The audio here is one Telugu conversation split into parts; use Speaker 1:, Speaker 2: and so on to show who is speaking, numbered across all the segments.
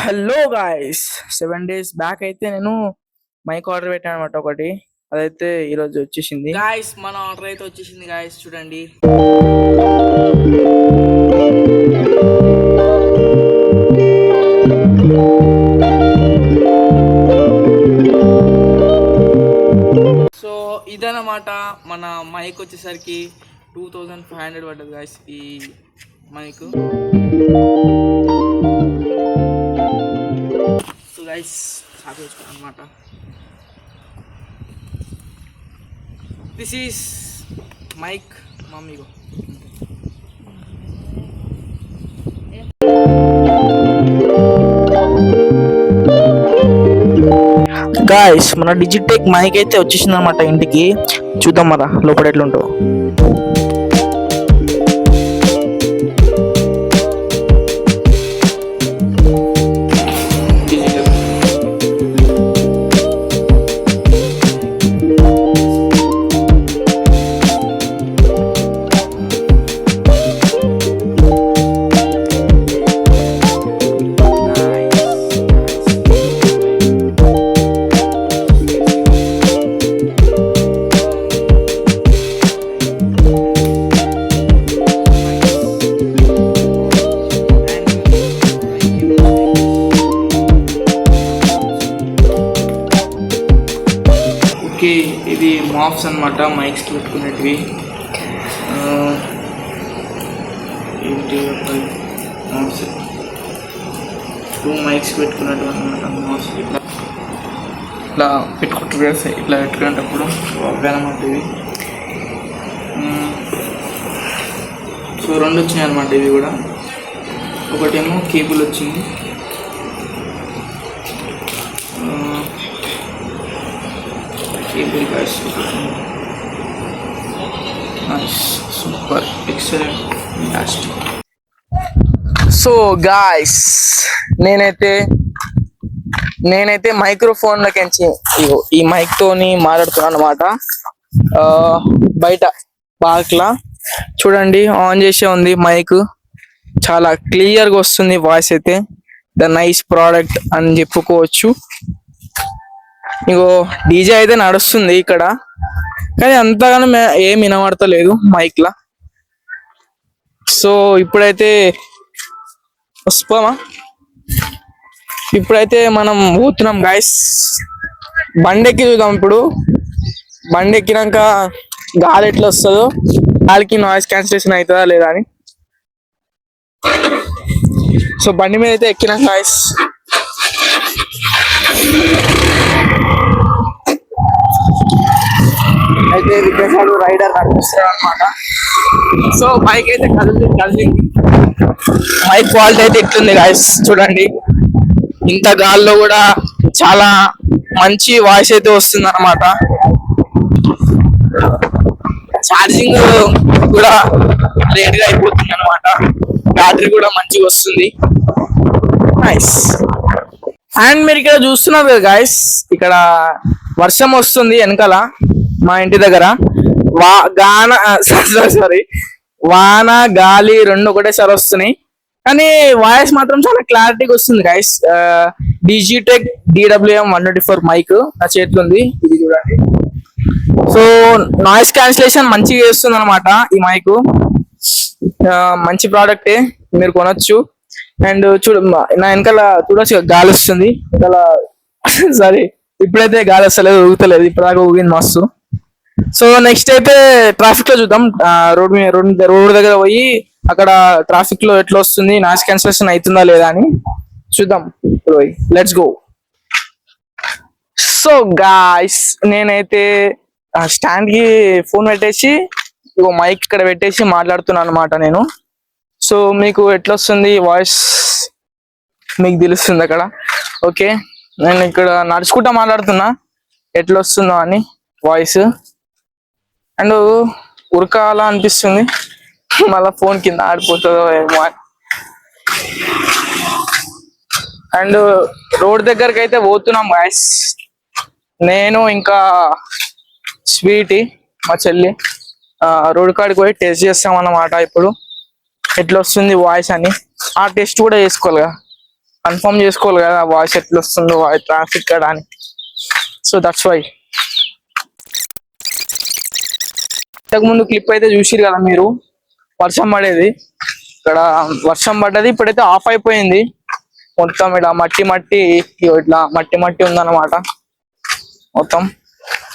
Speaker 1: హలో గాయస్ 7 days బ్యాక్ అయితే నేను మైక్ ఆర్డర్ పెట్టాను అనమాట ఒకటి. అదైతే ఈరోజు వచ్చేసింది గాయస్. మన ఆర్డర్ అయితే వచ్చేసింది గాయస్, చూడండి. సో ఇదన్నమాట మన మైక్ వచ్చేసరికి 2500 పడ్డది గాయస్ ఈ మైక్. సో గైస్ స్టార్ట్ చేసుకోండి అనమాట. దిస్ ఈస్ మైక్ మమ్మీగో. గాయస్ మన డిజిటెక్ మైక్ అయితే వచ్చేసింది అనమాట ఇంటికి. చూద్దాం మరా లోపల ఎట్లుంటో. ఓకే, ఇది మాప్స్ అనమాట, మైక్స్కి పెట్టుకునేటివి. ఏంటి మాప్స్, 2 మైక్స్ పెట్టుకునేటివి అనమాట. మాప్స్ ఇట్లా ఇట్లా పెట్టుకుంటారు, ఇట్లా పెట్టుకునేటప్పుడు అవే అనమాట ఇవి. సో 2 వచ్చినాయి అనమాట ఇవి కూడా. ఒకటేమో కేబుల్ వచ్చింది, super excellent fantastic. So guys నేనైతే మైక్రోఫోన్లకించి ఈ మైక్ తోని మాట్లాడుతున్నాను అనమాట. బయట పార్క్లా చూడండి, ఆన్ చేసే ఉంది మైక్. చాలా క్లియర్గా వస్తుంది వాయిస్ అయితే. ద నైస్ ప్రోడక్ట్ అని చెప్పుకోవచ్చు. ఇగో డీజే అయితే నడుస్తుంది ఇక్కడ, కానీ అంతగానో ఏం వినబడతలేదు మైక్ లా. సో ఇప్పుడైతే మనం పోతున్నాం గాయస్. బండెక్కి చూద్దాం ఇప్పుడు. బండెక్కినాక గాలి ఎట్లా వస్తుందో, గాలికి నాయిస్ క్యాన్సిలేషన్ అవుతుందా లేదా అని. సో బండి మీద అయితే ఎక్కినాం గాయస్. అయితే విద్యాసాడు రైడర్ కనిపిస్తాడు అనమాట. సో మైక్ అయితే కదిలింది. మైక్ క్వాలిటీ అయితే ఇట్లుంది గాయస్, చూడండి. ఇంత గాల్లో కూడా చాలా మంచి వాయిస్ అయితే వస్తుంది అనమాట. ఛార్జింగ్ కూడా లేట్గా అయిపోతుంది అనమాట. బ్యాటరీ కూడా మంచిగా వస్తుంది. నైస్. అండ్ మీరు ఇక్కడ చూస్తున్నారు కదా గాయస్, ఇక్కడ వర్షం వస్తుంది వెనకాల మా ఇంటి దగ్గర. వాన గాలి 2 ఒకటేసారి వస్తున్నాయి, కానీ వాయిస్ మాత్రం చాలా క్లారిటీగా వస్తుంది గాయస్. డిజిటెక్ DWM 124 మైక్ నా చేతిలో ఉంది, ఇది చూడండి. సో నాయిస్ క్యాన్సిలేషన్ మంచిగా చేస్తుంది అనమాట ఈ మైక్. మంచి ప్రోడక్టే, మీరు కొనొచ్చు. అండ్ నా వెనకాల చూడొచ్చు, గాలి వస్తుంది వెనకాల. సారీ, ఇప్పుడైతే గాలి వస్తలేదు, ఊగుతలేదు. ఇప్పటిదాకా ఊగింది మస్తు. సో నెక్స్ట్ అయితే ట్రాఫిక్ లో చూద్దాం. రోడ్ దగ్గర పోయి అక్కడ ట్రాఫిక్ లో ఎట్లా వస్తుంది, నాయిస్ క్యాన్సిలేషన్ అవుతుందా లేదా అని చూద్దాం. Let's go. సో గాయ్స్, నేనైతే స్టాండ్ కి ఫోన్ పెట్టేసి మైక్ ఇక్కడ పెట్టేసి మాట్లాడుతున్నాను అనమాట నేను. సో మీకు ఎట్లా వస్తుంది వాయిస్ మీకు తెలుస్తుంది అక్కడ. ఓకే, నేను ఇక్కడ నడుచుకుంటా మాట్లాడుతున్నా, ఎట్లా వస్తుందో అని వాయిస్. అండ్ ఉరకాల అనిపిస్తుంది, మళ్ళీ ఫోన్ కింద ఆడిపోతుందో ఏమో అని. అండ్ రోడ్ దగ్గరికి అయితే పోతున్నాం గాయస్. నేను ఇంకా స్వీటీ మా చెల్లి రోడ్ కాడికి పోయి టెస్ట్ చేస్తాం అన్నమాట. ఇప్పుడు ఎట్లా వస్తుంది వాయిస్ అని ఆ టెస్ట్ కూడా చేసుకోవాలిగా. కన్ఫర్మ్ చేసుకోవాలి కదా వాయిస్ ఎట్లా వస్తుందో ట్రాఫిక్ కదా అని. So that's why. ఇంతకుముందు క్లిప్ అయితే చూసిరు కదా మీరు, వర్షం పడేది, ఇక్కడ వర్షం పడ్డది, ఇప్పుడైతే ఆఫ్ అయిపోయింది మొత్తం. ఇలా మట్టి మట్టి, ఇట్లా మట్టి మట్టి ఉందన్నమాట మొత్తం.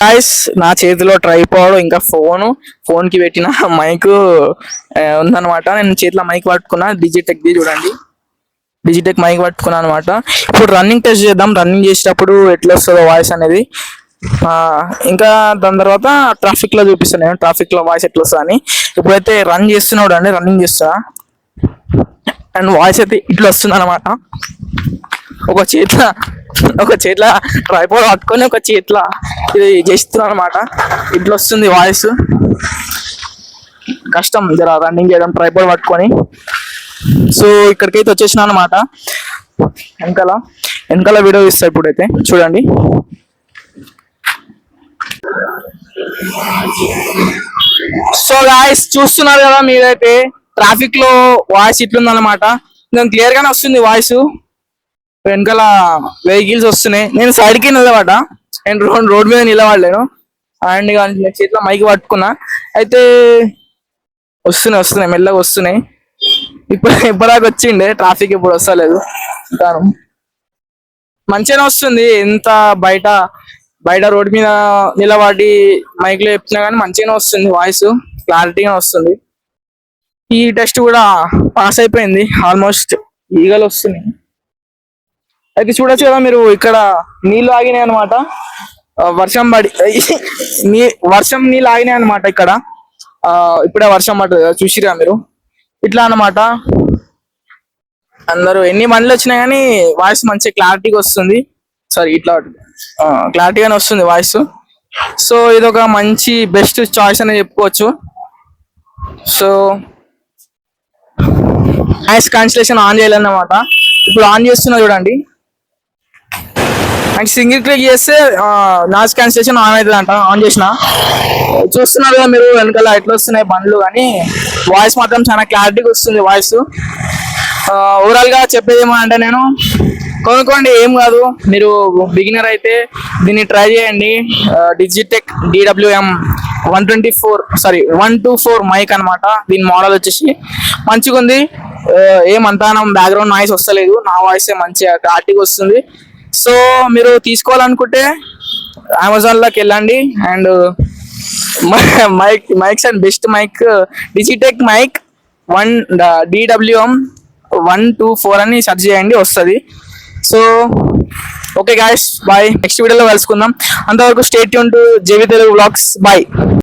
Speaker 1: గాయ్స్ నా చేతిలో ట్రైపాడ్, ఇంకా ఫోన్ కి పెట్టిన మైక్ ఉందన్నమాట. నేను చేతిలో మైక్ పట్టుకున్నా, డిజిటెక్ ది చూడండి, డిజిటెక్ మైక్ పట్టుకున్నాను అనమాట. ఇప్పుడు రన్నింగ్ టెస్ట్ చేద్దాం, రన్నింగ్ చేసేటప్పుడు ఎట్లా వస్తుందో వాయిస్ అనేది. ఇంకా దాని తర్వాత ట్రాఫిక్ లో చూపిస్తాను నేను, ట్రాఫిక్ లో వాయిస్ ఎట్లా వస్తుంది అని. ఇప్పుడైతే రన్ చేస్తున్నాడు అండి, రన్నింగ్ చేస్తా, అండ్ వాయిస్ అయితే ఇట్లా వస్తుంది అనమాట. ఒక చేతిలో ట్రైపాడ్ పట్టుకొని ఒక చేతిలో ఇది చేస్తున్నాను అనమాట. ఇట్లా వస్తుంది వాయిస్. కష్టం జర రన్నింగ్ చేయడం ట్రైపాడ్ పట్టుకొని. సో ఇక్కడికైతే వచ్చేసిన అనమాట. వెనకాల వీడియో ఇస్తా ఇప్పుడైతే చూడండి. సో గాయ్స్ చూస్తున్నారు కదా మీరైతే, ట్రాఫిక్ లో వాయిస్ ఇట్లుందన్నమాట. నేను క్లియర్ గానే వస్తుంది వాయిస్. వెనకాల వెహికల్స్ వస్తున్నాయి, నేను సైడ్ కి నిలబడ్డా, నేను రోడ్ మీద నిలబడలేను. అండ్ చేతిలో మైక్ పట్టుకున్నా, అయితే వస్తున్నాయి మెల్లగా వస్తున్నాయి. ఇప్పటిదాకా వచ్చిండే ట్రాఫిక్, ఇప్పుడు వస్తలేదు. మంచిగానే వస్తుంది. ఎంత బయట రోడ్ మీద నిలబడి మైక్ లో చెప్పినా కానీ మంచిగానే వస్తుంది వాయిస్, క్లారిటీగా వస్తుంది. ఈ టెస్ట్ కూడా పాస్ అయిపోయింది ఆల్మోస్ట్. ఈగలు వస్తున్నాయి అయితే చూడొచ్చు కదా మీరు, ఇక్కడ నీళ్లు ఆగినాయి అనమాట. వర్షం నీళ్ళు ఆగినాయి అనమాట ఇక్కడ. ఇప్పుడే వర్షం పడుతుంది కదా, చూసిరా మీరు. ఇట్లా అన్నమాట. అందరూ ఎన్ని బండ్లు వచ్చినా కానీ వాయిస్ మంచిగా క్లారిటీగా వస్తుంది. సారీ, ఇట్లా క్లారిటీగానే వస్తుంది వాయిస్. సో ఇది ఒక మంచి బెస్ట్ చాయిస్ అని చెప్పుకోవచ్చు. సో నాయిస్ క్యాన్సిలేషన్ ఆన్ చేయాలన్నమాట. ఇప్పుడు ఆన్ చేస్తున్నా చూడండి. అండ్ సింగిల్ క్లిక్ చేస్తే నాయిస్ క్యాన్సిలేషన్ ఆన్ అవుతుంది అంట. ఆన్ చేసిన చూస్తున్నారు కదా మీరు, వెనకాల ఎట్లా వస్తున్నాయి బండ్లు, కానీ వాయిస్ మాత్రం చాలా క్లారిటీగా వస్తుంది వాయిస్. ఓవరాల్ గా చెప్పేది ఏమంటే, నేను కొనుక్కోండి, ఏం కాదు. మీరు బిగినర్ అయితే దీన్ని ట్రై చేయండి. డిజిటెక్ DWM 124 మైక్ అనమాట. దీని మోడల్ వచ్చేసి మంచిగా ఉంది. ఏమంతా బ్యాక్గ్రౌండ్ నాయిస్ వస్తలేదు, నా వాయిస్ మంచిగా క్లారిటీగా వస్తుంది. సో మీరు తీసుకోవాలనుకుంటే అమెజాన్ లోకి వెళ్ళండి, and mics and best mic Digitek mic DWM 124 అని సెర్చ్ చేయండి, వస్తుంది. So okay guys, bye. Next వీడియోలో కలుసుకుందాం. అంతవరకు stay tune to JV Telugu Vlogs. Bye.